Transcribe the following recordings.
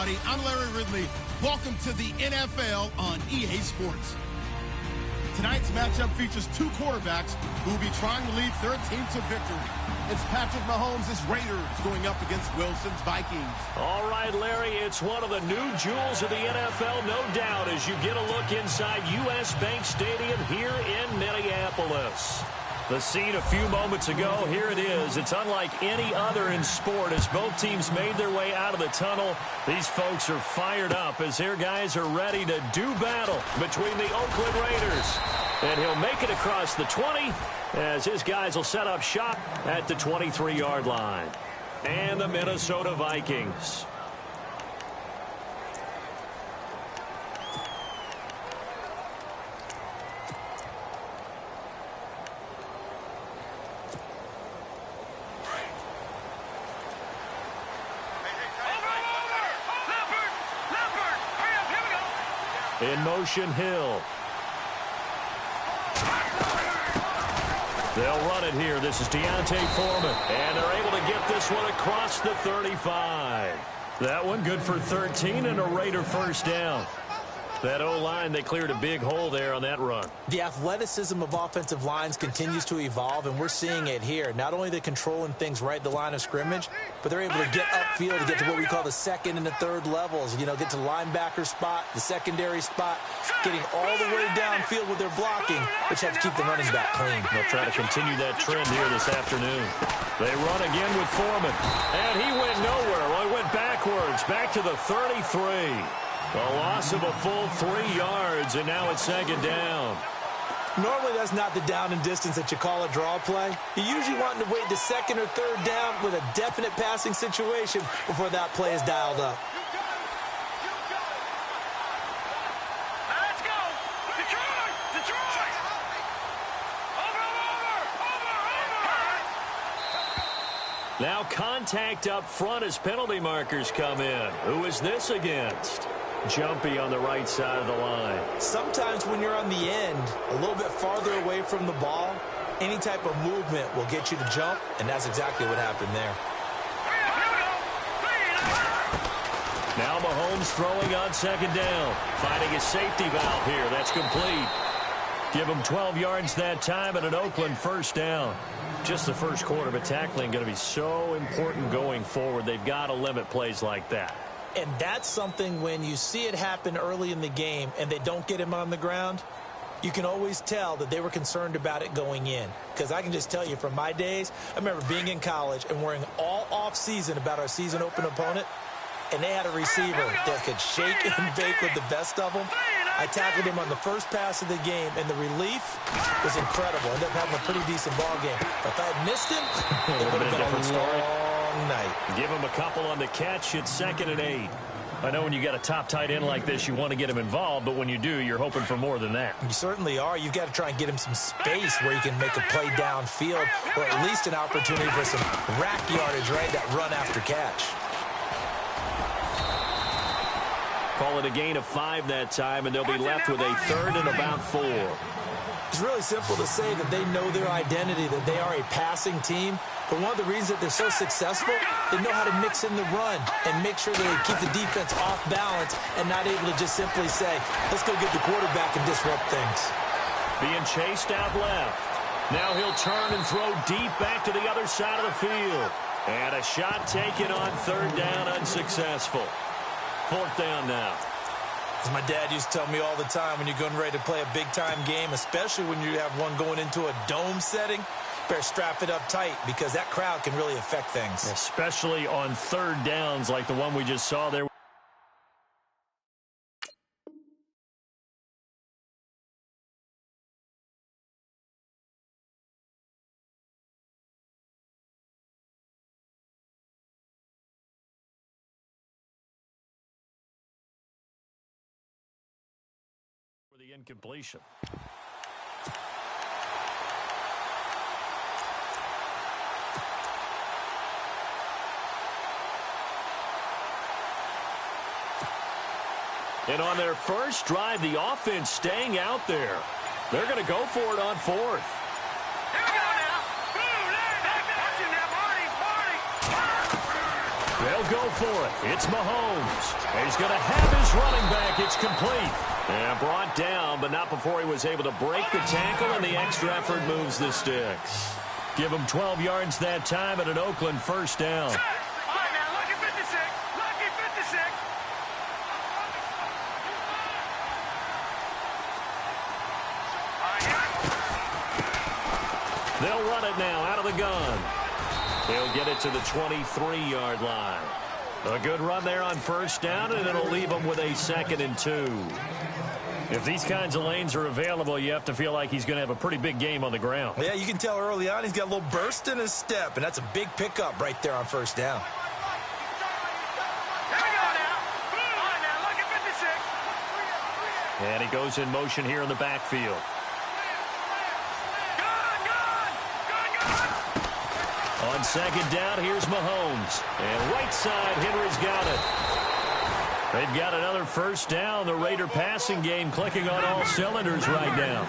everybody. I'm Larry Ridley. Welcome to the NFL on EA Sports. Tonight's matchup features two quarterbacks who will be trying to lead their team to victory. It's Patrick Mahomes' Raiders going up against Wilson's Vikings. All right, Larry, it's one of the new jewels of the NFL, no doubt, as you get a look inside U.S. Bank Stadium here in Minneapolis. The scene a few moments ago, here it is. It's unlike any other in sport as both teams made their way out of the tunnel. These folks are fired up as their guys are ready to do battle between the Oakland Raiders. And he'll make it across the 20 as his guys will set up shop at the 23-yard line. And the Minnesota Vikings. In motion, Hill. They'll run it here. This is Deontay Foreman. And they're able to get this one across the 35. That one good for 13 and a Raider first down. That O-line, they cleared a big hole there on that run. The athleticism of offensive lines continues to evolve, and we're seeing it here. Not only they're controlling things right at the line of scrimmage, but they're able to get upfield to get to what we call the second and the third levels. You know, get to the linebacker spot, the secondary spot, getting all the way downfield with their blocking, which have to keep the running back clean. They'll try to continue that trend here this afternoon. They run again with Foreman, and he went nowhere. Well, he went backwards, back to the 33. A loss of a full 3 yards, and now it's second down. Normally, that's not the down and distance that you call a draw play. You usually want to wait to second or third down with a definite passing situation before that play is dialed up. Let's go! Detroit! Detroit! Over! Now contact up front as penalty markers come in. Who is this against? Jumpy on the right side of the line. Sometimes when you're on the end, a little bit farther away from the ball, any type of movement will get you to jump, and that's exactly what happened there. Now Mahomes throwing on second down. Finding his safety valve here. That's complete. Give him 12 yards that time and an Oakland first down. Just the first quarter, but tackling going to be so important going forward. They've got to limit plays like that. And that's something when you see it happen early in the game and they don't get him on the ground, you can always tell that they were concerned about it going in. Because I can just tell you from my days, I remember being in college and worrying all off-season about our season open opponent, and they had a receiver that could shake and bake with the best of them. I tackled him on the first pass of the game, and the relief was incredible. Ended up having a pretty decent ball game. But if I had missed him, it would have been a long night. Give him a couple on the catch. It's 2nd and 8. I know when you got a top tight end like this, you want to get him involved, but when you do, you're hoping for more than that. You certainly are. You've got to try and get him some space where he can make a play downfield, or at least an opportunity for some rack yardage, right? That run after catch. Call it a gain of 5 that time, and they'll be left with a 3rd and about 4. It's really simple to say that they know their identity, that they are a passing team. But one of the reasons that they're so successful, they know how to mix in the run and make sure that they keep the defense off balance and not able to just simply say, let's go get the quarterback and disrupt things. Being chased out left. Now he'll turn and throw deep back to the other side of the field. And a shot taken on 3rd down, unsuccessful. 4th down now. As my dad used to tell me all the time, when you're getting ready to play a big-time game, especially when you have one going into a dome setting, better strap it up tight because that crowd can really affect things. Especially on 3rd downs like the one we just saw there. For the incompletion. And on their first drive, the offense staying out there. They're going to go for it on 4th. Here we go now. They'll go for it. It's Mahomes. He's going to have his running back. It's complete. And brought down, but not before he was able to break the tackle, and the extra effort moves the sticks. Give him 12 yards that time at an Oakland first down. All right, now, lucky 56. Lucky 56. They'll run it now out of the gun. They'll get it to the 23-yard line. A good run there on first down, and it'll leave them with a 2nd and 2. If these kinds of lanes are available, you have to feel like he's going to have a pretty big game on the ground. Yeah, you can tell early on he's got a little burst in his step, and that's a big pickup right there on first down. Here we go now. All right, now, lucky 56. And he goes in motion here in the backfield. On second down, here's Mahomes. And right side, Henry's got it. They've got another first down. The Raider passing game clicking on all cylinders right now.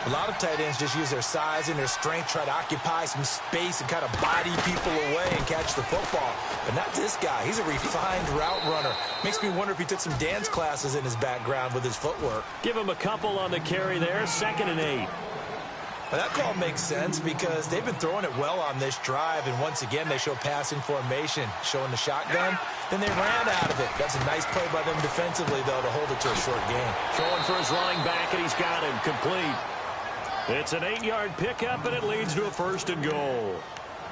A lot of tight ends just use their size and their strength, try to occupy some space and kind of body people away and catch the football. But not this guy. He's a refined route runner. Makes me wonder if he took some dance classes in his background with his footwork. Give him a couple on the carry there, 2nd and 8. Well, that call makes sense because they've been throwing it well on this drive, and once again they show passing formation, showing the shotgun. Then they ran out of it. That's a nice play by them defensively, though, to hold it to a short game. Throwing for his running back, and he's got him complete. It's an 8-yard pickup, and it leads to a 1st and goal.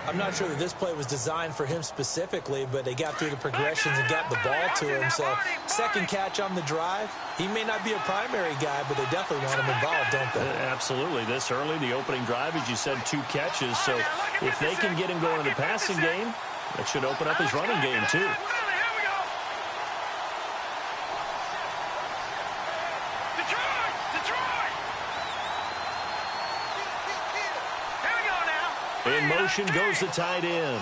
I'm not sure that this play was designed for him specifically, but they got through the progressions and got the ball to him. So, second catch on the drive. He may not be a primary guy, but they definitely want him involved, don't they? Absolutely. This early, the opening drive, as you said, 2 catches. So, if they can get him going in the passing game, that should open up his running game, too. In motion goes the tight end.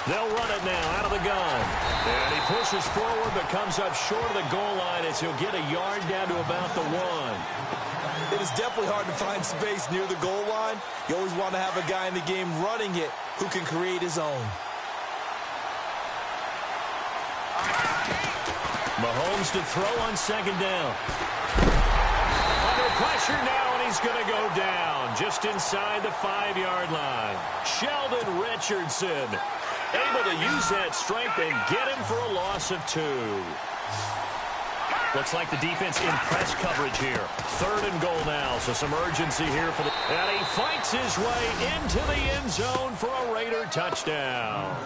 They'll run it now out of the gun. And he pushes forward but comes up short of the goal line as he'll get a yard down to about the 1. It is definitely hard to find space near the goal line. You always want to have a guy in the game running it who can create his own. Mahomes to throw on second down. Under pressure now, and he's going to go down just inside the 5-yard line. Sheldon Richardson able to use that strength and get him for a loss of 2. Looks like the defense in press coverage here. 3rd and goal now, so some urgency here for the... And he fights his way into the end zone for a Raider touchdown.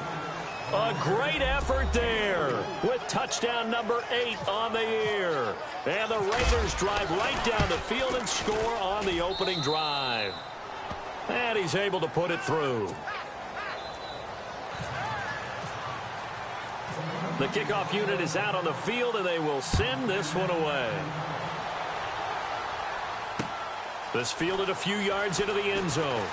A great effort there with touchdown number 8 on the year. And the Raiders drive right down the field and score on the opening drive. And he's able to put it through. The kickoff unit is out on the field, and they will send this one away. This fielded a few yards into the end zone.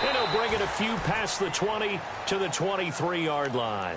And he'll bring it a few past the 20 to the 23-yard line.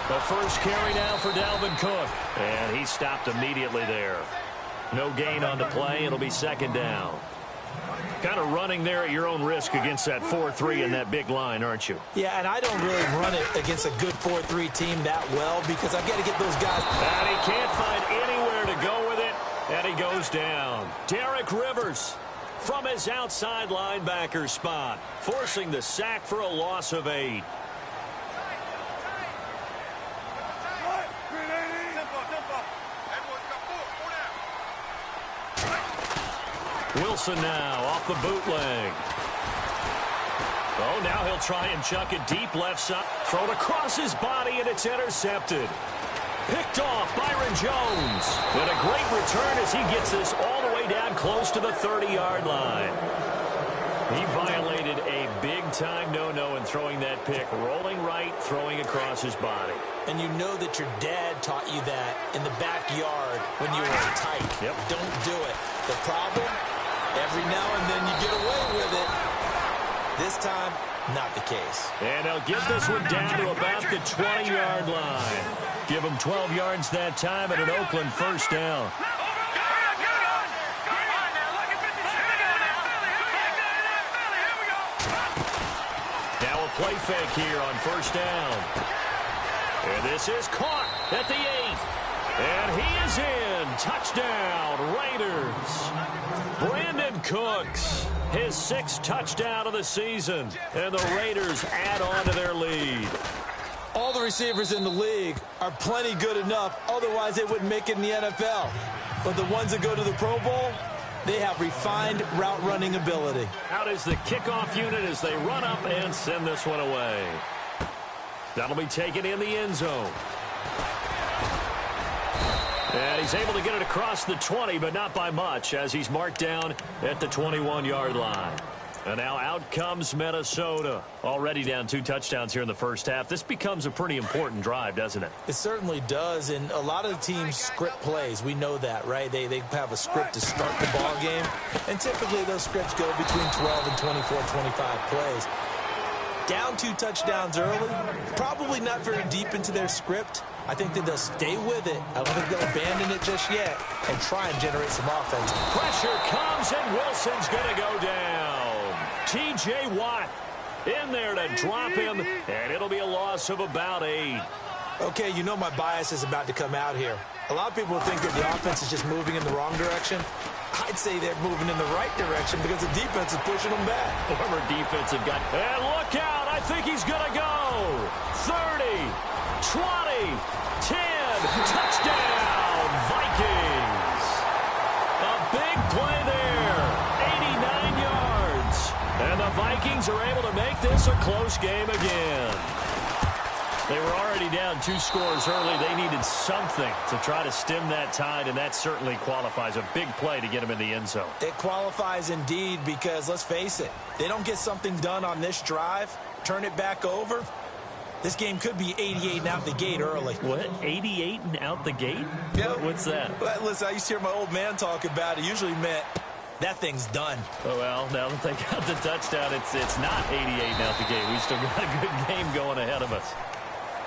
The first carry now for Dalvin Cook. And he stopped immediately there. No gain on the play. It'll be second down. Kind of running there at your own risk against that 4-3 and that big line, aren't you? Yeah, and I don't really run it against a good 4-3 team that well because I've got to get those guys. And he can't find anywhere to go with it. And he goes down. Derek Rivers from his outside linebacker spot, forcing the sack for a loss of 8. Wilson now off the bootleg. Oh, now he'll try and chuck it deep left side. Thrown across his body, and it's intercepted. Picked off Byron Jones. And a great return as he gets this all the way down close to the 30-yard line. He violated a big-time no-no in throwing that pick. Rolling right, throwing across his body. And you know that your dad taught you that in the backyard when you were a tyke. Yep. Don't do it. The problem, every now and then you get away with it. This time, not the case. And they'll get this one down to about the 20-yard line. Give them 12 yards that time and an Oakland first down. Now a play fake here on first down. And this is caught at the 8. And he is in. Touchdown, Raiders. Brandon Cooks, his 6th touchdown of the season. And the Raiders add on to their lead. All the receivers in the league are plenty good enough. Otherwise, they wouldn't make it in the NFL. But the ones that go to the Pro Bowl, they have refined route running ability. Out is the kickoff unit as they run up and send this one away. That'll be taken in the end zone. And he's able to get it across the 20, but not by much, as he's marked down at the 21-yard line. And now out comes Minnesota. Already down 2 touchdowns here in the first half. This becomes a pretty important drive, doesn't it? It certainly does, and a lot of the teams script plays. We know that, right? They have a script to start the ball game, and typically those scripts go between 12 and 24, 25 plays. Down 2 touchdowns early, probably not very deep into their script. I think that they'll stay with it. I don't think they'll abandon it just yet and try and generate some offense. Pressure comes, and Wilson's going to go down. T.J. Watt in there to drop him, and it'll be a loss of about 8. Okay, you know my bias is about to come out here. A lot of people think that the offense is just moving in the wrong direction. I'd say they're moving in the right direction because the defense is pushing them back. Former defensive guy. And look out. I think he's going to go. 30, 20, 10. Touchdown, Vikings. A big play there. 89 yards. And the Vikings are able to make this a close game again. They were already down 2 scores early. They needed something to try to stem that tide, and that certainly qualifies. A big play to get them in the end zone. It qualifies indeed because, let's face it, they don't get something done on this drive, turn it back over, this game could be 88 and out the gate early. What? 88 and out the gate? Yeah. What's that? Well, listen, I used to hear my old man talk about it. Usually meant that thing's done. Oh, well, now that they got the touchdown, it's not 88 and out the gate. We still got a good game going ahead of us.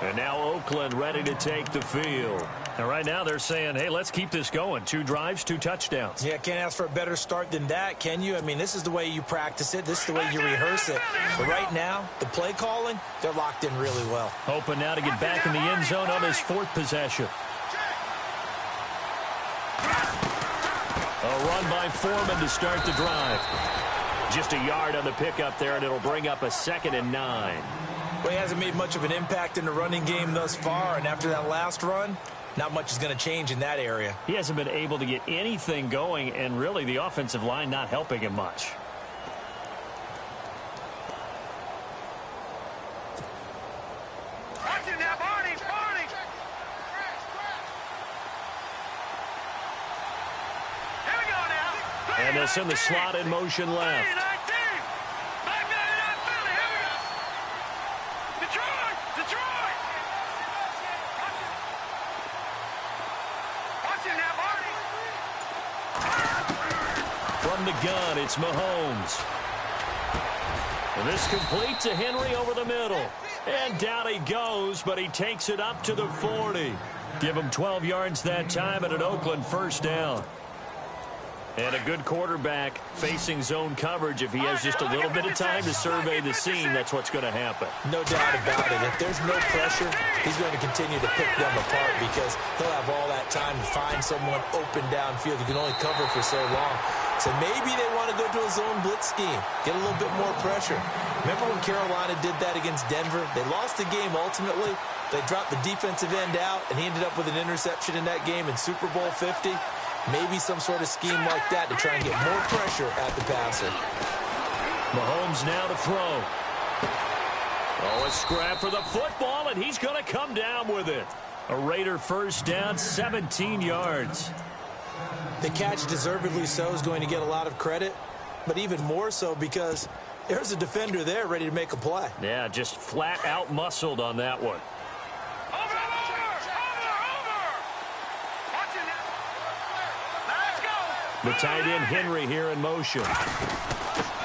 And now Oakland ready to take the field. And right now they're saying, hey, let's keep this going. 2 drives, 2 touchdowns. Yeah, can't ask for a better start than that, can you? I mean, this is the way you practice it. This is the way you rehearse it. But right now, the play calling, they're locked in really well. Hoping now to get back in the end zone on his 4th possession. A run by Foreman to start the drive. Just a yard on the pickup there, and it'll bring up a 2nd and 9. Well, he hasn't made much of an impact in the running game thus far, and after that last run, not much is going to change in that area. He hasn't been able to get anything going, and really the offensive line not helping him much. Watch it now, Barney, Barney. Here we go now. And they'll send the slot in motion left. From the gun, it's Mahomes. And this complete to Henry over the middle. And down he goes, but he takes it up to the 40. Give him 12 yards that time and an Oakland first down. And a good quarterback facing zone coverage. If he has just a little bit of time to survey the scene, that's what's going to happen. No doubt about it. If there's no pressure, he's going to continue to pick them apart because he'll have all that time to find someone open downfield. He can only cover for so long. So maybe they want to go to a zone blitz scheme, get a little bit more pressure. Remember when Carolina did that against Denver? They lost the game ultimately. They dropped the defensive end out, and he ended up with an interception in that game in Super Bowl 50. Maybe some sort of scheme like that to try and get more pressure at the passer. Mahomes now to throw. Oh, a scrap for the football, and he's going to come down with it. A Raider first down, 17 yards. The catch, deservedly so, is going to get a lot of credit. but even more so because there's a defender there ready to make a play. Yeah, just flat out muscled on that one. Over! Watching it. Let's go. The tight end Henry here in motion.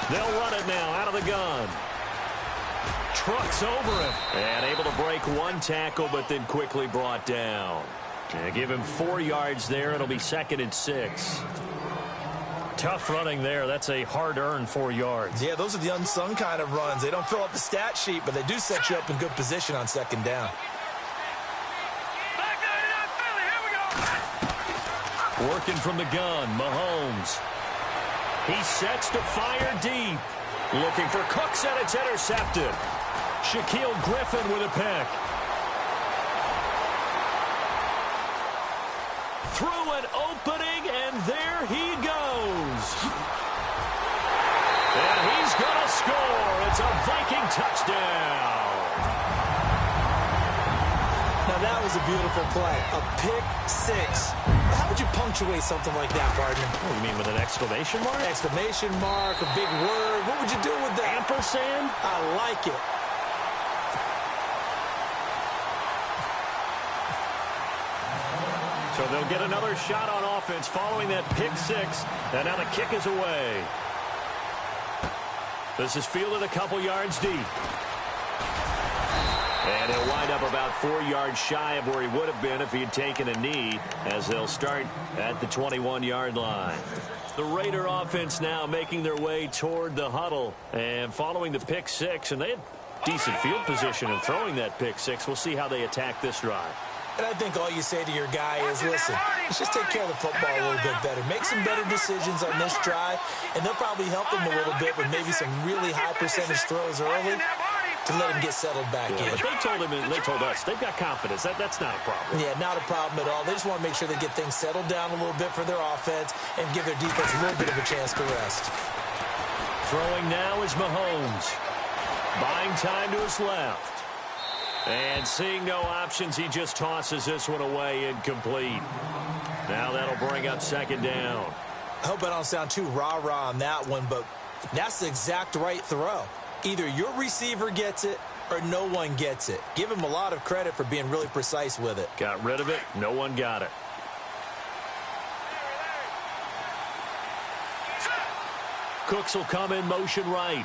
They'll run it now out of the gun. Trucks over him. And able to break one tackle, but then quickly brought down. And give him 4 yards there. It'll be 2nd and 6. Tough running there. That's a hard-earned 4 yards. Yeah, those are the unsung kind of runs. They don't fill up the stat sheet, but they do set you up in good position on 2nd down. Working from the gun, Mahomes. He sets to fire deep. Looking for Cooks, and it's intercepted. Shaquille Griffin with a pick. Through an opening, and there he goes. And he's going to score. It's a Viking touchdown. Now, that was a beautiful play. A pick six. How would you punctuate something like that, partner? What do you mean, with an exclamation mark? Exclamation mark, a big word. What would you do with that? Ampersand? I like it. So they'll get another shot on offense following that pick six. And now the kick is away. This is fielded a couple yards deep. And he'll wind up about 4 yards shy of where he would have been if he had taken a knee, as they'll start at the 21-yard line. The Raider offense now making their way toward the huddle and following the pick six. And they had decent field position in throwing that pick six. We'll see how they attack this drive. And I think all you say to your guy is, listen, let's just take care of the football a little bit better. Make some better decisions on this drive, and they'll probably help him a little bit with maybe some really high percentage throws early to let him get settled back in. But they told him, and they told us, they've got confidence. That's not a problem. Yeah, not a problem at all. They just want to make sure they get things settled down a little bit for their offense and give their defense a little bit of a chance to rest. Throwing now is Mahomes. Buying time to his left. And seeing no options, he just tosses this one away incomplete. Now that'll bring up 2nd down. I hope I don't sound too rah-rah on that one, but that's the exact right throw. Either your receiver gets it or no one gets it. Give him a lot of credit for being really precise with it. Got rid of it. No one got it. Cooks will come in motion right.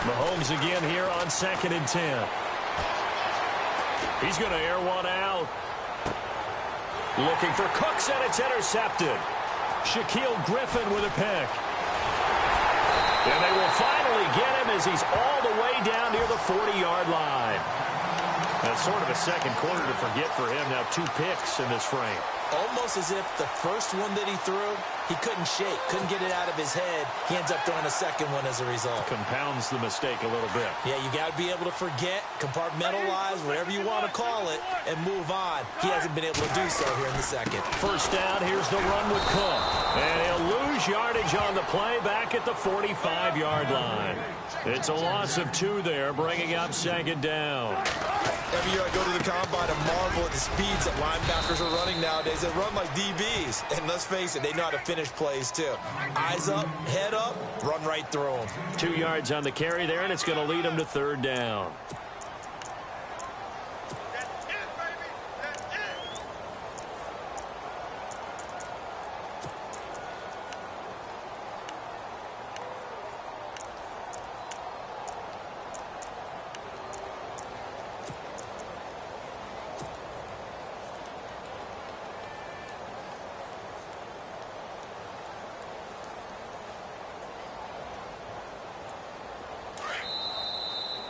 Mahomes again here on 2nd and 10. He's going to air one out. Looking for Cooks, and it's intercepted. Shaquille Griffin with a pick. And they will finally get him as he's all the way down near the 40-yard line. That's sort of a second quarter to forget for him. Now 2 picks in this frame. Almost as if the first one that he threw, he couldn't shake, couldn't get it out of his head. He ends up throwing a second one as a result. Compounds the mistake a little bit. Yeah, you got to be able to forget, compartmentalize, whatever you want to call it, and move on. He hasn't been able to do so here in the second. First down, here's the run with Cook. And he'll lose yardage on the play back at the 45-yard line. It's a loss of 2 there, bringing up 2nd down. Every year I go to the combine and marvel at the speeds that linebackers are running nowadays. They run like DBs. And let's face it, they know how to finish plays too. Eyes up, head up, run right through them. 2 yards on the carry there, and it's going to lead them to 3rd down.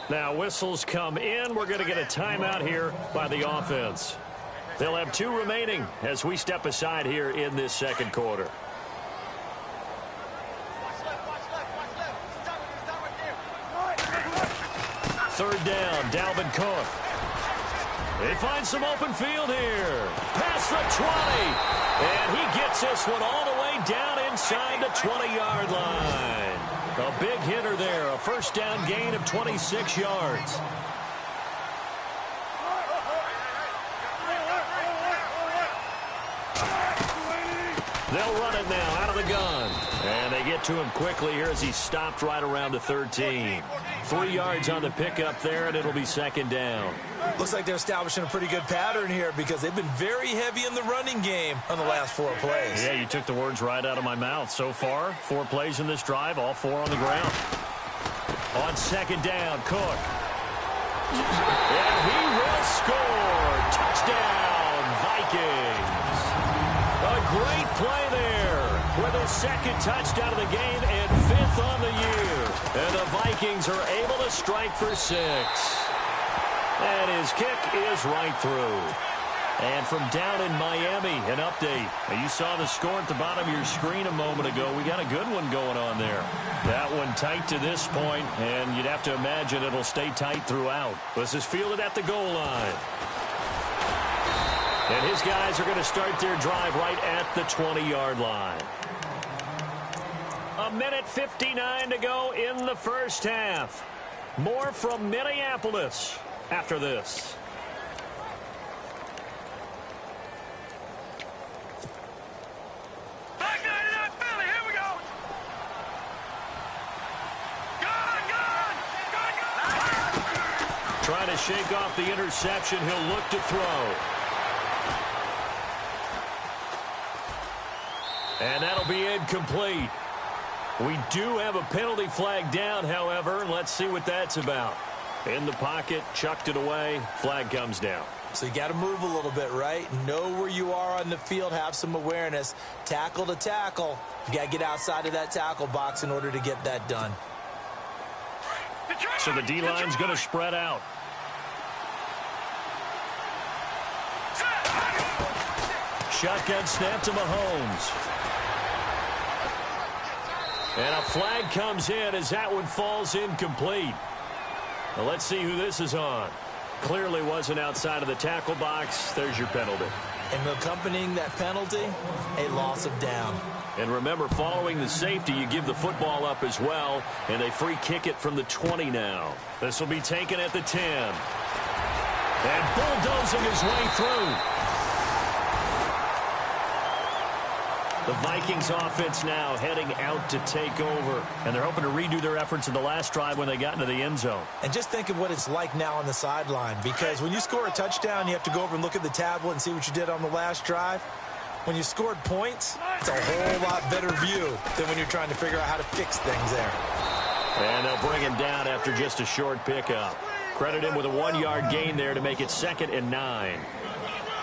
Now whistles come in. We're going to get a timeout here by the offense. They'll have 2 remaining as we step aside here in this second quarter. Third down, Dalvin Cook. They find some open field here. Past the 20. And he gets this one all the way down inside the 20-yard line. A big hitter there, a first down gain of 26 yards. They'll run it now out of the gun. And they get to him quickly here as he's stopped right around the 13. 3 yards on the pickup there, and it'll be second down. Looks like they're establishing a pretty good pattern here because they've been very heavy in the running game on the last 4 plays. Yeah, you took the words right out of my mouth. So far, 4 plays in this drive, all 4 on the ground. On second down, Cook. And he will score. Touchdown, Vikings. A great play there with his second touchdown of the game and 5th on the year. And the Vikings are able to strike for 6. And his kick is right through. And from down in Miami, an update. Now, you saw the score at the bottom of your screen a moment ago. We got a good one going on there. That one tight to this point, and you'd have to imagine it'll stay tight throughout. This is fielded at the goal line. And his guys are going to start their drive right at the 20-yard line. 1:59 to go in the first half. More from Minneapolis after this. Trying to shake off the interception. He'll look to throw. And that'll be incomplete. We do have a penalty flag down, however. Let's see what that's about. In the pocket, chucked it away. Flag comes down. So you got to move a little bit, right? Know where you are on the field. Have some awareness. Tackle to tackle. You got to get outside of that tackle box in order to get that done. So the D-line's going to spread out. Shotgun snap to Mahomes. And a flag comes in as that one falls incomplete. Now let's see who this is on. Clearly wasn't outside of the tackle box. There's your penalty. And accompanying that penalty, a loss of down. And remember, following the safety, you give the football up as well, and they free kick it from the 20 now. This will be taken at the 10. And bulldozing his way through. The Vikings offense now heading out to take over. And they're hoping to redo their efforts in the last drive when they got into the end zone. And just think of what it's like now on the sideline. Because when you score a touchdown, you have to go over and look at the tablet and see what you did on the last drive. When you scored points, it's a whole lot better view than when you're trying to figure out how to fix things there. And they'll bring him down after just a short pickup. Credit him with a 1-yard gain there to make it 2nd and 9.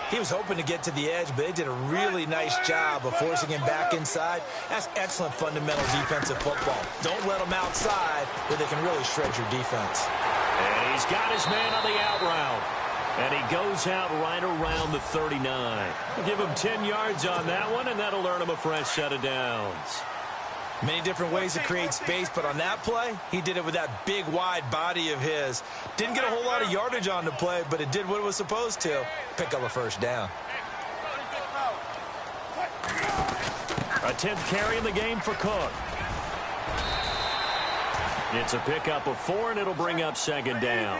He was hoping to get to the edge, but they did a really nice job of forcing him back inside. That's excellent fundamental defensive football. Don't let them outside where they can really shred your defense. And he's got his man on the out route. And he goes out right around the 39. Give him 10 yards on that one, and that'll earn him a fresh set of downs. Many different ways to create space, but on that play, he did it with that big, wide body of his. Didn't get a whole lot of yardage on the play, but it did what it was supposed to. Pick up a first down. A 10th carry in the game for Cook. It's a pickup of 4, and it'll bring up 2nd down.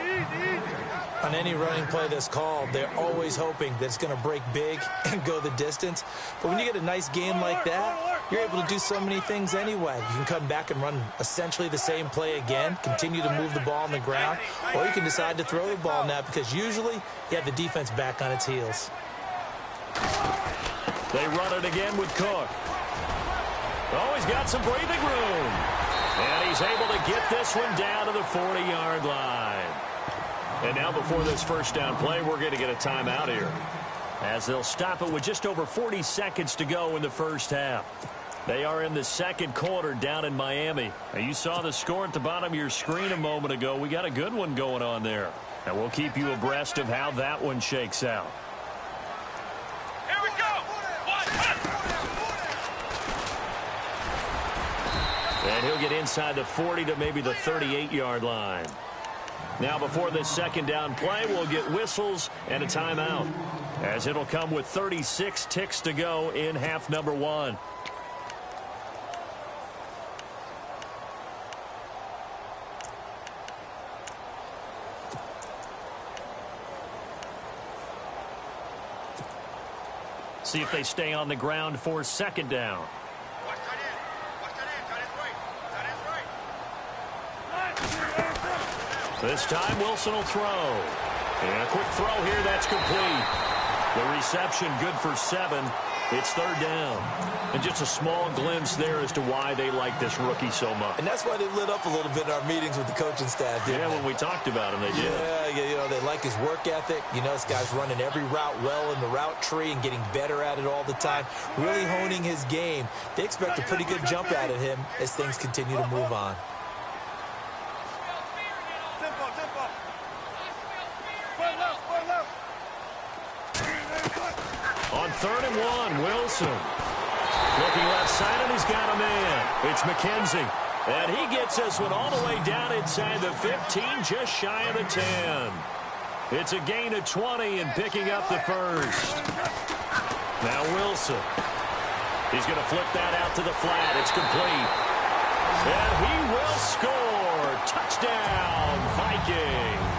On any running play that's called, they're always hoping that it's going to break big and go the distance. But when you get a nice game like that, you're able to do so many things anyway. You can come back and run essentially the same play again, continue to move the ball on the ground, or you can decide to throw the ball now because usually you have the defense back on its heels. They run it again with Cook. Oh, he's got some breathing room. And he's able to get this one down to the 40-yard line. And now before this first down play, we're going to get a timeout here, as they'll stop it with just over 40 seconds to go in the first half. They are in the second quarter down in Miami. Now, you saw the score at the bottom of your screen a moment ago. We got a good one going on there. And we'll keep you abreast of how that one shakes out. Here we go. And he'll get inside the 40 to maybe the 38-yard line. Now before this second down play, we'll get whistles and a timeout, as it'll come with 36 ticks to go in half number 1. See if they stay on the ground for second down. This time, Wilson will throw. And a quick throw here, that's complete. The reception good for 7. It's third down. And just a small glimpse there as to why they like this rookie so much. And that's why they lit up a little bit in our meetings with the coaching staff, didn't they? When we talked about him, they did. Yeah, you know, they like his work ethic. You know, this guy's running every route well in the route tree and getting better at it all the time, really honing his game. They expect a pretty good jump out of him as things continue to move on. On 3rd and 1, Wilson. Looking left side, and he's got a man. It's McKenzie. And he gets this one all the way down inside the 15, just shy of the 10. It's a gain of 20 and picking up the first. Now Wilson. He's going to flip that out to the flat. It's complete. And he will score. Touchdown, Vikings.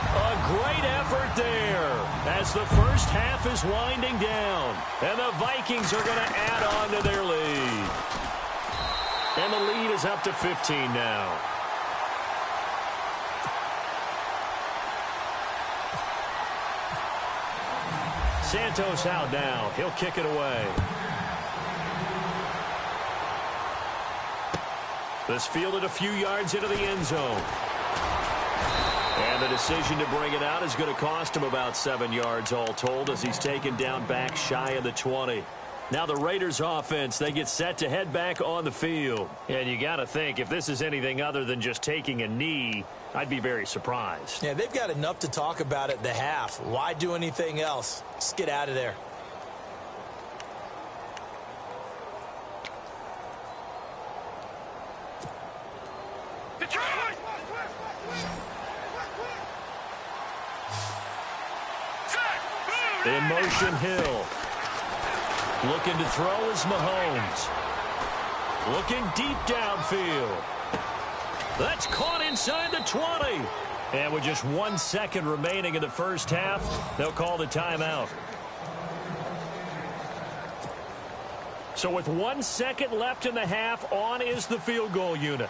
A great effort there as the first half is winding down. And the Vikings are going to add on to their lead. And the lead is up to 15 now. Santos out now. He'll kick it away. This fielded a few yards into the end zone. And the decision to bring it out is going to cost him about 7 yards all told as he's taken down back shy of the 20. Now the Raiders offense, they get set to head back on the field. And you got to think, if this is anything other than just taking a knee, I'd be very surprised. Yeah, they've got enough to talk about at the half. Why do anything else? Just get out of there. In motion, Hill. Looking to throw is Mahomes. Looking deep downfield. That's caught inside the 20. And with just 1 second remaining in the first half, they'll call the timeout. So with 1 second left in the half, on is the field goal unit.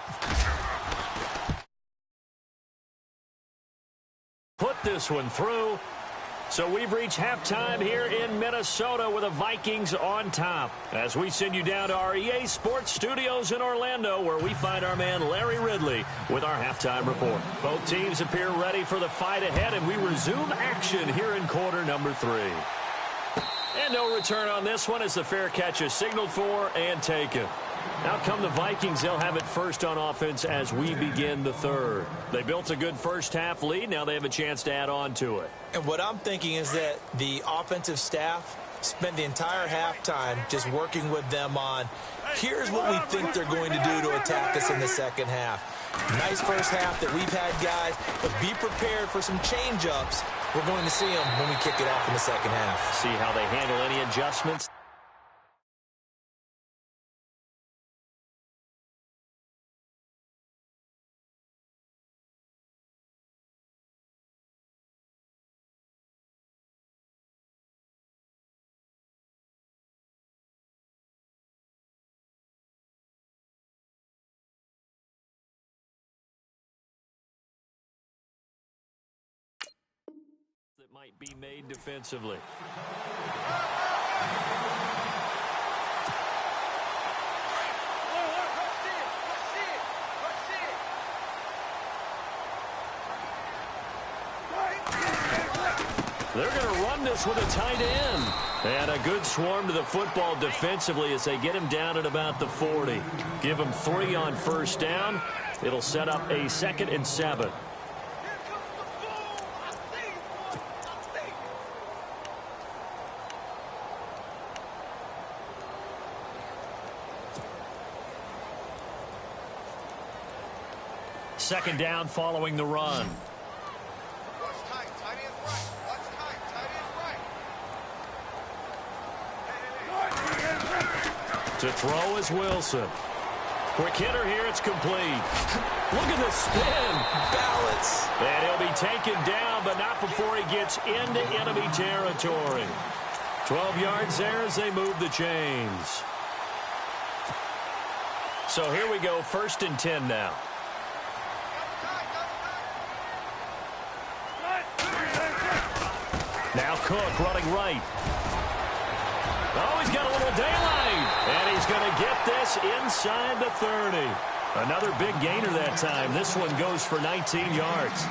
Put this one through. So we've reached halftime here in Minnesota with the Vikings on top. As we send you down to our EA Sports studios in Orlando, where we find our man Larry Ridley with our halftime report. Both teams appear ready for the fight ahead, and we resume action here in quarter number 3. And no return on this one as the fair catch is signaled for and taken. Out come the Vikings. They'll have it first on offense as we begin the third. They built a good first half lead. Now they have a chance to add on to it. And what I'm thinking is that the offensive staff spent the entire halftime just working with them on, here's what we think they're going to do to attack us in the second half. Nice first half that we've had, guys, but be prepared for some change-ups. We're going to see them when we kick it off in the second half. See how they handle any adjustments. That might be made defensively. They're going to run this with a tight end. And a good swarm to the football defensively as they get him down at about the 40. Give him 3 on first down. It'll set up a 2nd and 7. Second down following the run. To throw is Wilson. Quick hitter here, it's complete. Look at the spin. Balance. And he'll be taken down, but not before he gets into enemy territory. 12 yards there as they move the chains. So here we go, 1st and 10 now. Now Cook running right. Oh, he's got a little daylight. And he's going to get this inside the 30. Another big gainer that time. This one goes for 19 yards.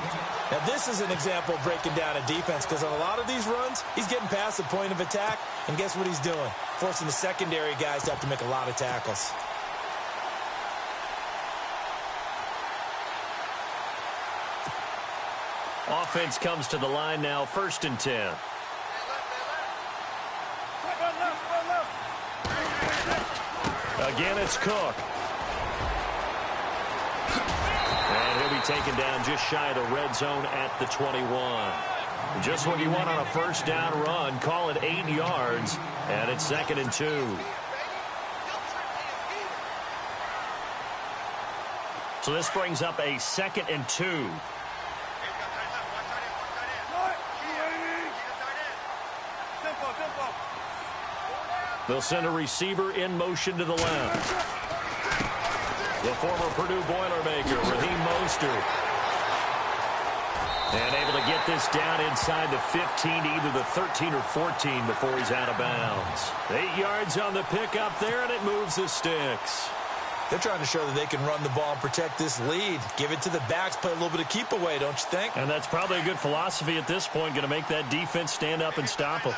Now, this is an example of breaking down a defense, because on a lot of these runs, he's getting past the point of attack, and guess what he's doing? Forcing the secondary guys to have to make a lot of tackles. Offense comes to the line now, 1st and 10. Again, it's Cook. And he'll be taken down just shy of the red zone at the 21. Just what you want on a 1st down run. Call it 8 yards, and it's 2nd and 2. So this brings up a 2nd and 2. They'll send a receiver in motion to the left. The former Purdue Boilermaker, Raheem Mostert. And able to get this down inside the 15 to either the 13 or 14 before he's out of bounds. 8 yards on the pickup there, and it moves the sticks. They're trying to show that they can run the ball and protect this lead. Give it to the backs, play a little bit of keep away, don't you think? And that's probably a good philosophy at this point, going to make that defense stand up and stop them.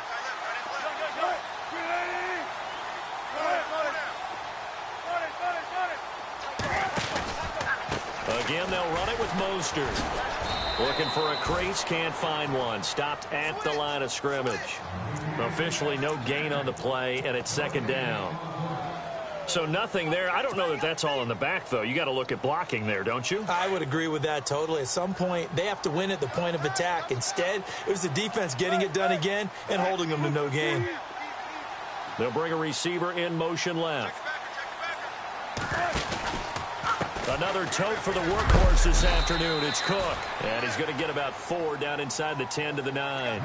Again, they'll run it with Mostert. Looking for a crease, can't find one. Stopped at the line of scrimmage. Officially no gain on the play, and it's 2nd down. So nothing there. I don't know that that's all in the back, though. You got to look at blocking there, don't you? I would agree with that totally. At some point, they have to win at the point of attack. Instead, it was the defense getting it done again and holding them to no gain. They'll bring a receiver in motion left. Another tote for the workhorse this afternoon. It's Cook. And he's going to get about 4 down inside the 10 to the 9.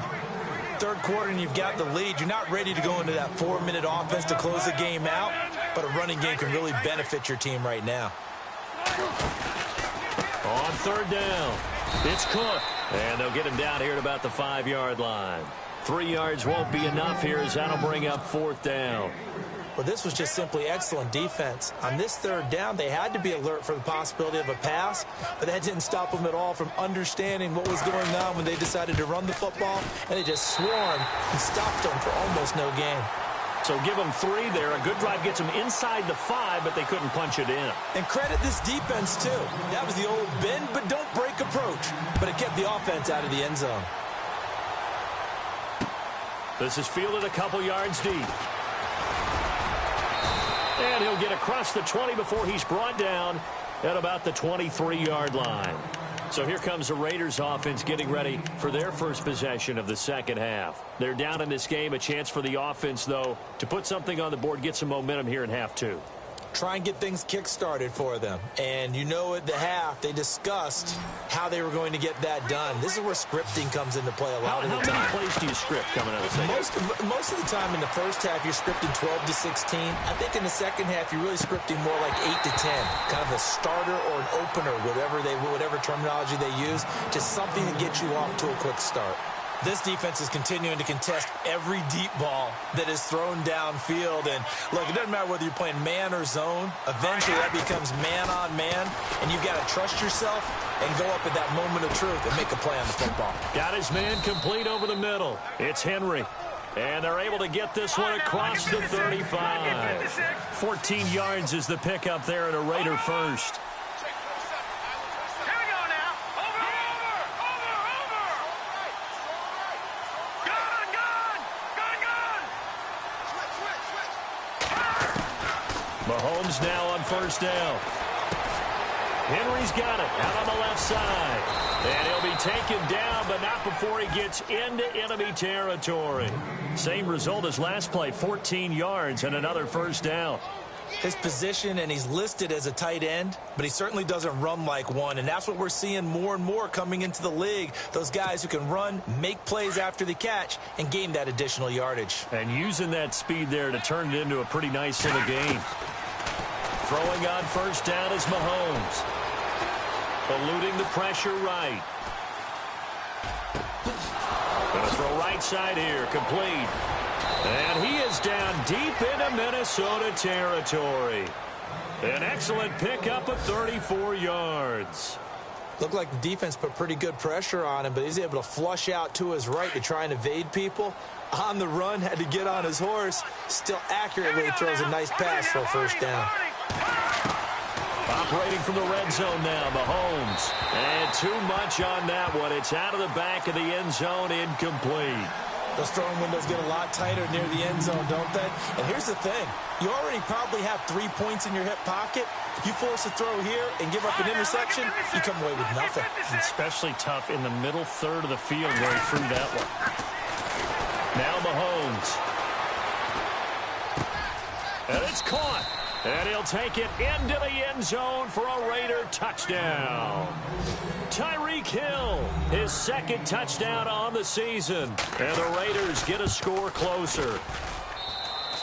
3rd quarter and you've got the lead. You're not ready to go into that 4-minute offense to close the game out, but a running game can really benefit your team right now. On 3rd down, it's Cook. And they'll get him down here at about the 5-yard line. 3 yards won't be enough here as that'll bring up 4th down. Well, this was just simply excellent defense. On this 3rd down, they had to be alert for the possibility of a pass, but that didn't stop them at all from understanding what was going on when they decided to run the football, and they just swarmed and stopped them for almost no gain. So give them 3 there. A good drive gets them inside the 5, but they couldn't punch it in. And credit this defense, too. That was the old bend but don't break approach, but it kept the offense out of the end zone. This is fielded a couple yards deep. And he'll get across the 20 before he's brought down at about the 23-yard line. So here comes the Raiders offense getting ready for their first possession of the 2nd half. They're down in this game. A chance for the offense, though, to put something on the board, get some momentum here in half 2. Try and get things kick-started for them. And you know at the half, they discussed how they were going to get that done. This is where scripting comes into play a lot of the time. How many plays do you script coming out of the second? Most of the time in the first half, you're scripting 12 to 16. I think in the second half, you're really scripting more like 8 to 10. Kind of a starter or an opener, whatever terminology they use. Just something to get you off to a quick start. This defense is continuing to contest every deep ball that is thrown downfield. And, look, it doesn't matter whether you're playing man or zone. Eventually, that becomes man on man. And you've got to trust yourself and go up at that moment of truth and make a play on the football. Got his man complete over the middle. It's Henry. And they're able to get this one across the 35. 14 yards is the pickup there and a Raider first. Mahomes now on 1st down. Henry's got it out on the left side. And he'll be taken down, but not before he gets into enemy territory. Same result as last play, 14 yards and another 1st down. His position, and he's listed as a tight end, but he certainly doesn't run like one, and that's what we're seeing more and more coming into the league. Those guys who can run, make plays after the catch, and gain that additional yardage. And using that speed there to turn it into a pretty nice little gain. Throwing on first down is Mahomes. Eluding the pressure right. Going to throw right side here, complete. And he is down deep into Minnesota territory. An excellent pickup of 34 yards. Looked like the defense put pretty good pressure on him, but he's able to flush out to his right to try and evade people. On the run, had to get on his horse. Still accurately throws a nice pass for a first down. Operating from the red zone now, Mahomes. And too much on that one. It's out of the back of the end zone, incomplete. Those throwing windows get a lot tighter near the end zone, don't they? And here's the thing. You already probably have 3 points in your hip pocket. You force a throw here and give up an interception, you come away with nothing. It's especially tough in the middle third of the field going through that one. Now Mahomes. And it's caught. And he'll take it into the end zone for a Raider touchdown. Tyreek Hill, his second touchdown on the season. And the Raiders get a score closer.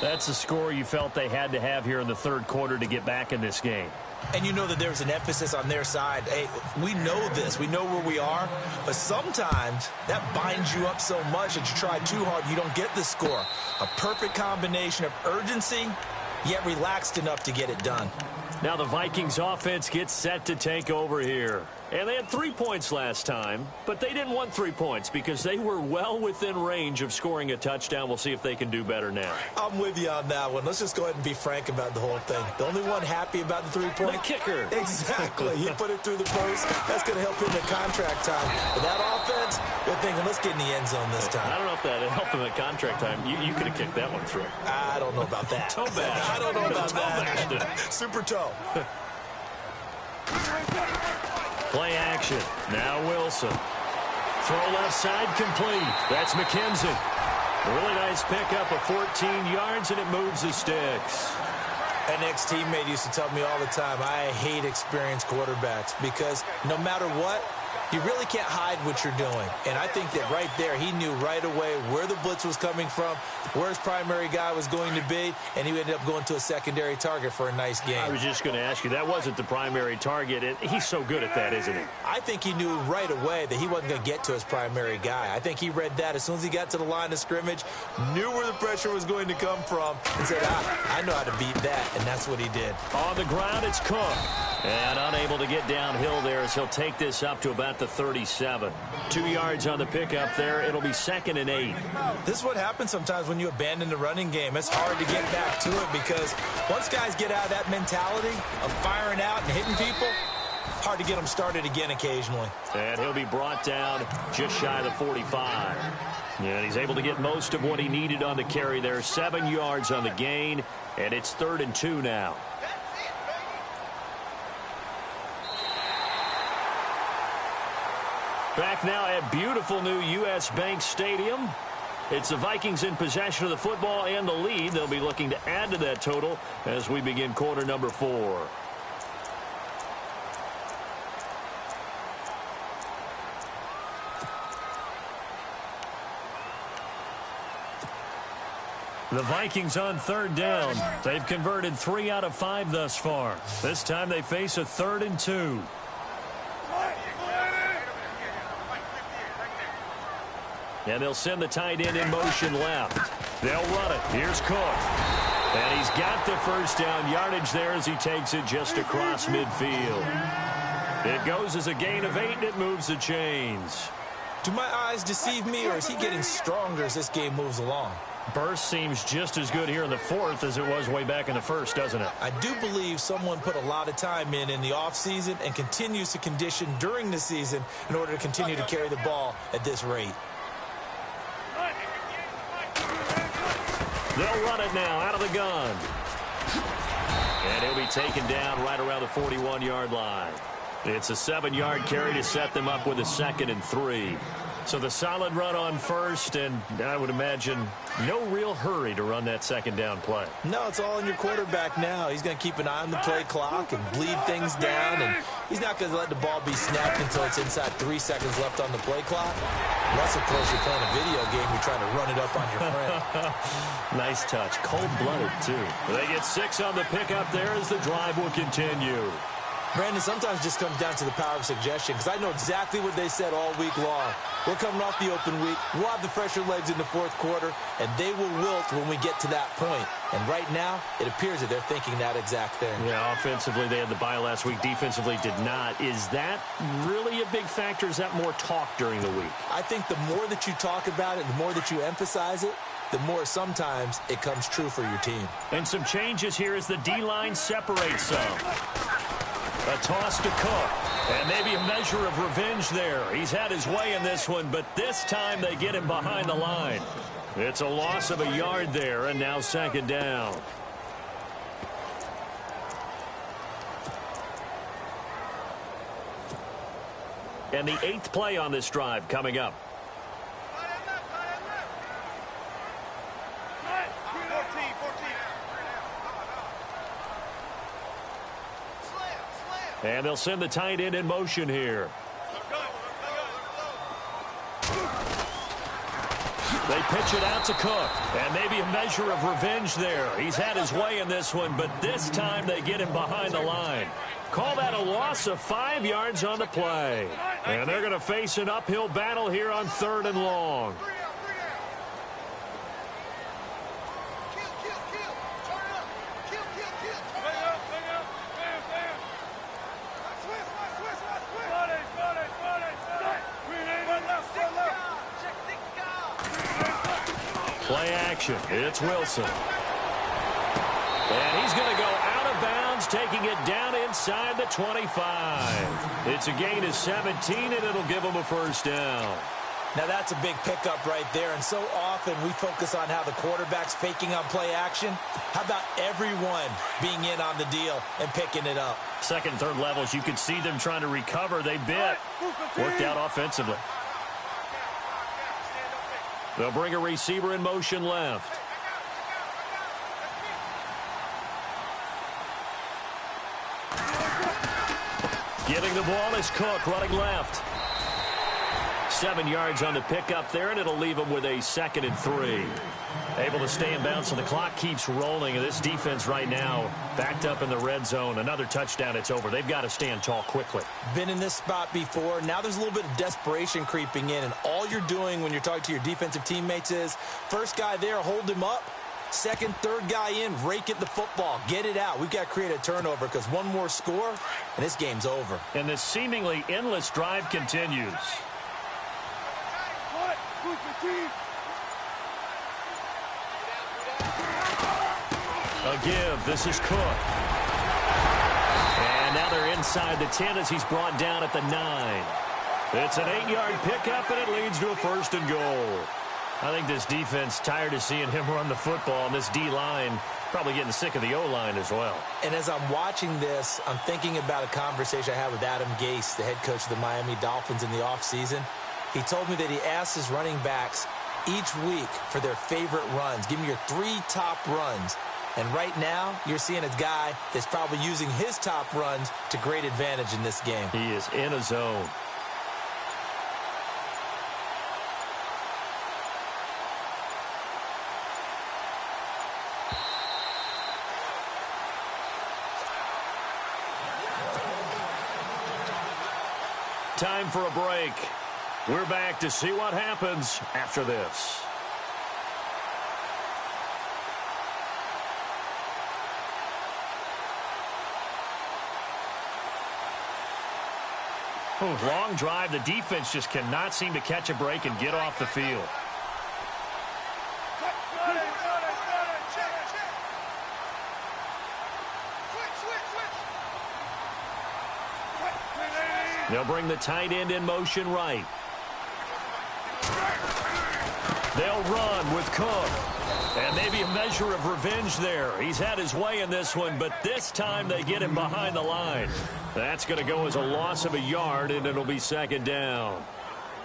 That's a score you felt they had to have here in the third quarter to get back in this game. And you know that there's an emphasis on their side. Hey, we know this. We know where we are. But sometimes that binds you up so much that you try too hard, you don't get the score. A perfect combination of urgency, yet relaxed enough to get it done. Now the Vikings offense gets set to take over here. And they had 3 points last time, but they didn't want 3 points because they were well within range of scoring a touchdown. We'll see if they can do better now. I'm with you on that one. Let's just go ahead and be frank about the whole thing. The only one happy about the 3-point? The kicker. Exactly. He put it through the post. That's going to help him in contract time. But that offense, they're thinking, let's get in the end zone this time. I don't know if that helped him at contract time. You could have kicked that one through. I don't know about that. Toe bash. I don't know about that. Super toe. Play action. Now Wilson. Throw left side complete. That's McKenzie. A really nice pickup of 14 yards, and it moves the sticks. An ex-teammate used to tell me all the time, I hate experienced quarterbacks because no matter what, you really can't hide what you're doing. And I think that right there, he knew right away where the blitz was coming from, where his primary guy was going to be, and he ended up going to a secondary target for a nice game. I was just going to ask you, that wasn't the primary target. He's so good at that, isn't he? I think he knew right away that he wasn't going to get to his primary guy. I think he read that as soon as he got to the line of scrimmage, knew where the pressure was going to come from, and said, I know how to beat that, and that's what he did. On the ground, it's Cook. And unable to get downhill there as he'll take this up to about the 37. 2 yards on the pickup there. It'll be 2nd and 8. This is what happens sometimes when you abandon the running game. It's hard to get back to it because once guys get out of that mentality of firing out and hitting people, hard to get them started again occasionally. And he'll be brought down just shy of the 45. And he's able to get most of what he needed on the carry there. 7 yards on the gain, and it's 3rd and 2 now. Back now at beautiful new U.S. Bank Stadium. It's the Vikings in possession of the football and the lead. They'll be looking to add to that total as we begin quarter number 4. The Vikings on 3rd down. They've converted 3 out of 5 thus far. This time they face a 3rd and 2. And they'll send the tight end in motion left. They'll run it. Here's Cook. And he's got the first down yardage there as he takes it just across midfield. It goes as a gain of 8, and it moves the chains. Do my eyes deceive me, or is he getting stronger as this game moves along? Burst seems just as good here in the 4th as it was way back in the 1st, doesn't it? I do believe someone put a lot of time in the offseason and continues to condition during the season in order to continue to carry the ball at this rate. They'll run it now out of the gun. And he'll be taken down right around the 41-yard line. It's a 7-yard carry to set them up with a 2nd and 3. So the solid run on first, and I would imagine no real hurry to run that second down play. No, it's all in your quarterback now. He's going to keep an eye on the play clock and bleed things down, and he's not going to let the ball be snapped until it's inside 3 seconds left on the play clock. Unless, of course, you're playing a video game, you're trying to run it up on your friend. Nice touch. Cold-blooded, too. They get 6 on the pickup there as the drive will continue. Brandon, sometimes it just comes down to the power of suggestion, because I know exactly what they said all week long. We're coming off the open week. We'll have the fresher legs in the fourth quarter, and they will wilt when we get to that point. And right now, it appears that they're thinking that exact thing. Yeah, offensively, they had the bye last week. Defensively, did not. Is that really a big factor? Is that more talk during the week? I think the more that you talk about it, the more that you emphasize it, the more sometimes it comes true for your team. And some changes here as the D-line separates some. A toss to Cook. And maybe a measure of revenge there. He's had his way in this one, but this time they get him behind the line. It's a loss of a yard there, and now second down. And the 8th play on this drive coming up. And they'll send the tight end in motion here. They pitch it out to Cook. And maybe a measure of revenge there. He's had his way in this one, but this time they get him behind the line. Call that a loss of 5 yards on the play. And they're going to face an uphill battle here on 3rd and long. Play action. It's Wilson. And he's going to go out of bounds, taking it down inside the 25. It's a gain of 17, and it'll give him a first down. Now, that's a big pickup right there, and so often we focus on how the quarterback's faking on play action. How about everyone being in on the deal and picking it up? Second, third levels, you can see them trying to recover. They bit. Worked out offensively. They'll bring a receiver in motion left. Getting the ball is Cook running left. 7 yards on the pickup there, and it'll leave him with a 2nd and 3. Able to stay in bounds, so the clock keeps rolling. And this defense right now backed up in the red zone. Another touchdown, it's over. They've got to stand tall quickly. Been in this spot before. Now there's a little bit of desperation creeping in, and all you're doing when you're talking to your defensive teammates is first guy there, hold him up. Second, third guy in, rake at the football. Get it out. We've got to create a turnover because one more score, and this game's over. And this seemingly endless drive continues. A give. This is Cook. And now they're inside the 10 as he's brought down at the 9. It's an 8-yard pickup, and it leads to a 1st and goal. I think this defense tired of seeing him run the football, and this D-line probably getting sick of the O-line as well. And as I'm watching this, I'm thinking about a conversation I had with Adam Gase, the head coach of the Miami Dolphins in the offseason. He told me that he asked his running backs each week for their favorite runs. Give me your 3 top runs. And right now, you're seeing a guy that's probably using his top runs to great advantage in this game. He is in a zone. Time for a break. We're back to see what happens after this. Long drive. The defense just cannot seem to catch a break and get off the field. They'll bring the tight end in motion right. They'll run with Cook. And maybe a measure of revenge there. He's had his way in this one, but this time they get him behind the line. That's going to go as a loss of a yard, and it'll be second down.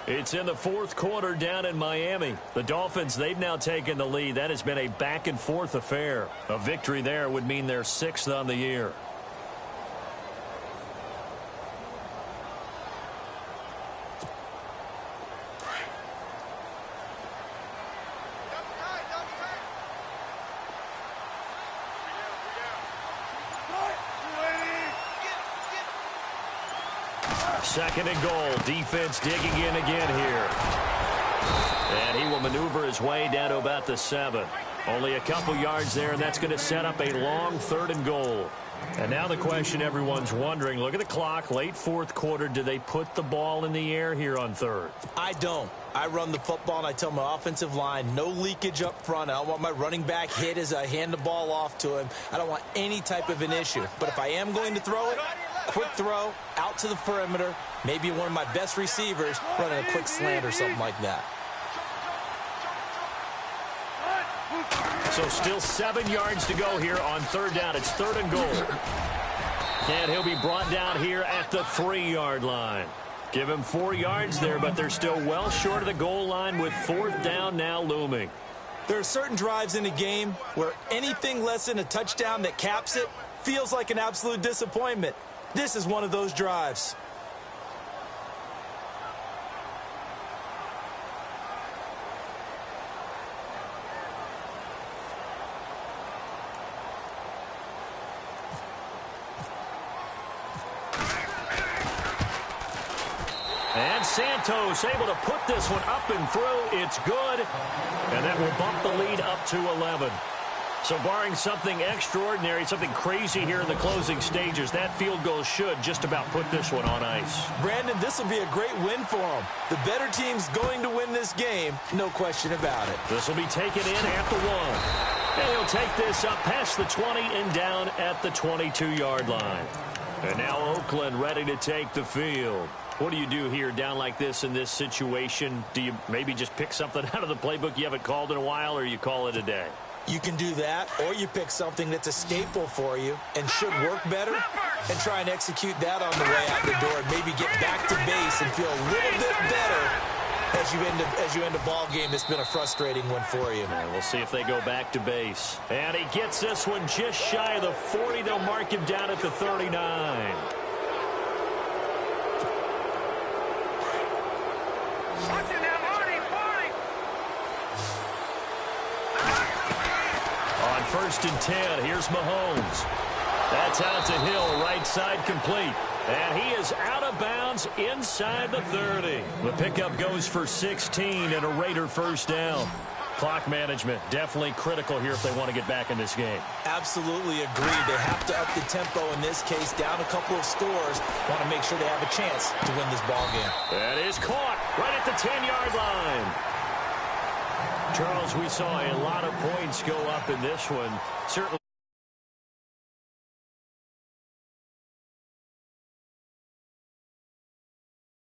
It's in the fourth quarter down in Miami. The Dolphins, they've now taken the lead. That has been a back-and-forth affair. A victory there would mean they're 6th on the year. Second and goal. Defense digging in again here. And he will maneuver his way down to about the 7. Only a couple yards there, and that's going to set up a long 3rd and goal. And now the question everyone's wondering, look at the clock, late fourth quarter, do they put the ball in the air here on 3rd? I don't. I run the football, and I tell my offensive line, no leakage up front. I don't want my running back hit as I hand the ball off to him. I don't want any type of an issue. But if I am going to throw it, quick throw, out to the perimeter, maybe one of my best receivers running a quick slant or something like that. So still 7 yards to go here on 3rd down. It's 3rd and goal. And he'll be brought down here at the 3-yard line. Give him 4 yards there, but they're still well short of the goal line with 4th down now looming. There are certain drives in a game where anything less than a touchdown that caps it feels like an absolute disappointment. This is one of those drives. And Santos able to put this one up and through. It's good. And that will bump the lead up to 11. So barring something extraordinary, something crazy here in the closing stages, that field goal should just about put this one on ice. Brandon, this will be a great win for them. The better team's going to win this game, no question about it. This will be taken in at the 1. And he'll take this up past the 20 and down at the 22-yard line. And now Oakland ready to take the field. What do you do here down like this in this situation? Do you maybe just pick something out of the playbook you haven't called in a while, or you call it a day? You can do that, or you pick something that's a staple for you and should work better and try and execute that on the way out the door and maybe get back to base and feel a little bit better as you end a ball game that's been a frustrating one for you. And we'll see if they go back to base. And he gets this one just shy of the 40. They'll mark him down at the 39. On 1st and 10, here's Mahomes. That's out to Hill, right side complete. And he is out of bounds inside the 30. The pickup goes for 16 and a Raider 1st down. Clock management definitely critical here if they want to get back in this game. Absolutely agreed. They have to up the tempo in this case, down a couple of scores. Want to make sure they have a chance to win this ball game. That is caught right at the 10-yard line. Charles, we saw a lot of points go up in this one. Certainly.